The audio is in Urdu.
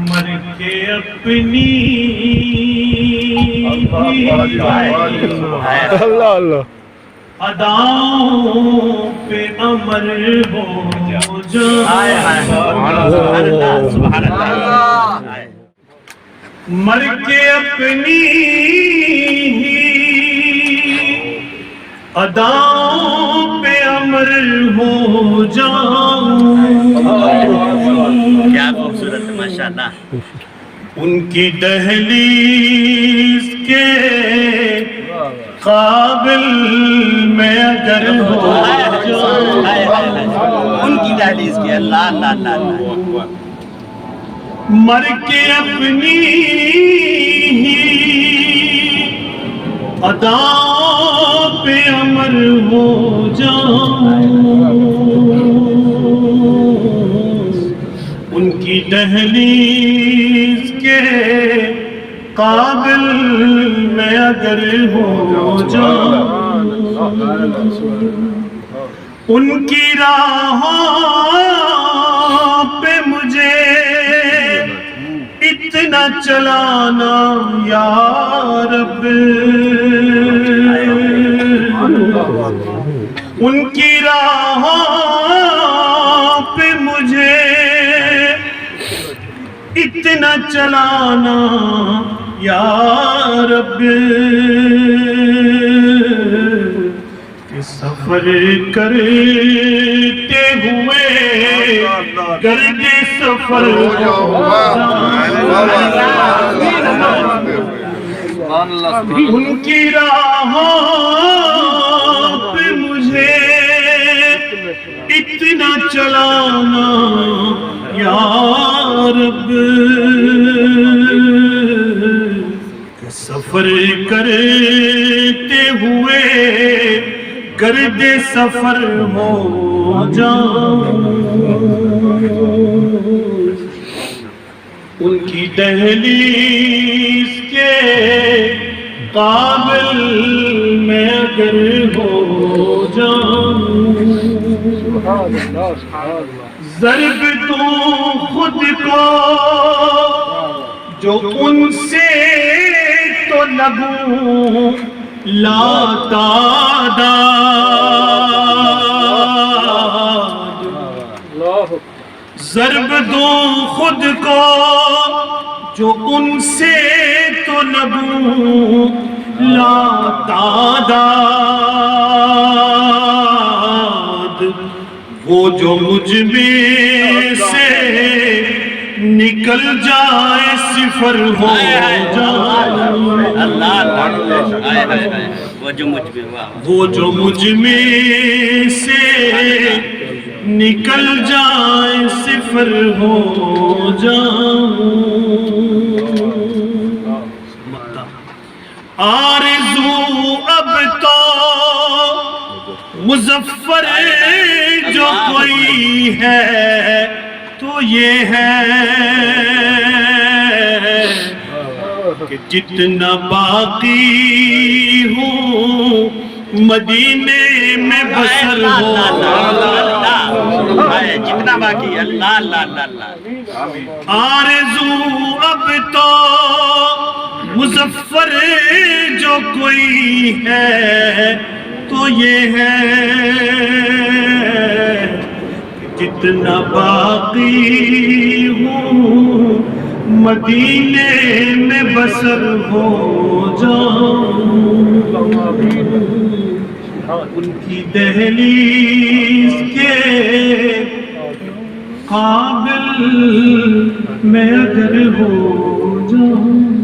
مر کے اپنی اللہ اللہ اداؤں پہ امر ہو سبحان اللہ مر کے اپنی ہی اداؤں پہ امر ہو جاؤں کیا خوبصورت ہے ماشاءاللہ ان کی دہلیز کے قابل میں اگر ہو جاؤں ان کی دہلیز کی اللہ اللہ اللہ اللہ مر کے اپنی ہی اداؤں پہ امر ہو جاؤں ان کی دہلیز کے قابل میں اگر ہو جاؤں ان کی راہوں پہ مجھے اتنا چلانا یا رب ان کی راہوں پہ مجھے اتنا چلانا یا رب کہ سفر کرتے ہوئے گرد سفر ان کی راہوں پہ مجھے اتنا چلانا یا رب کہ سفر کرتے ہوئے گرد سفر ہو جاؤں ان کی دہلیز کے قابل میں اگر ہو جاؤں ضرب دوں خود کو جو ان سے تو لگوں لا تعداد ضرب دوں خود کو جو ان سے تو لگوں لا تعداد وہ جو مجھ میں سے نکل جائے صفر ہو جائے اللہ وہ جو مجھ میں سے نکل جائے صفر ہو جاؤں آرزو اب تو مظفر جو کوئی ہے تو یہ ہے کہ جتنا باقی ہوں مدینے میں بسر ہو جتنا باقی اللہ اللہ اللہ آرزو اب تو مظفر جو کوئی ہے تو یہ ہے جتنا باقی ہوں مدینے میں بسر ہو جاؤں ان کی دہلیز کے قابل میں اگر ہو جاؤں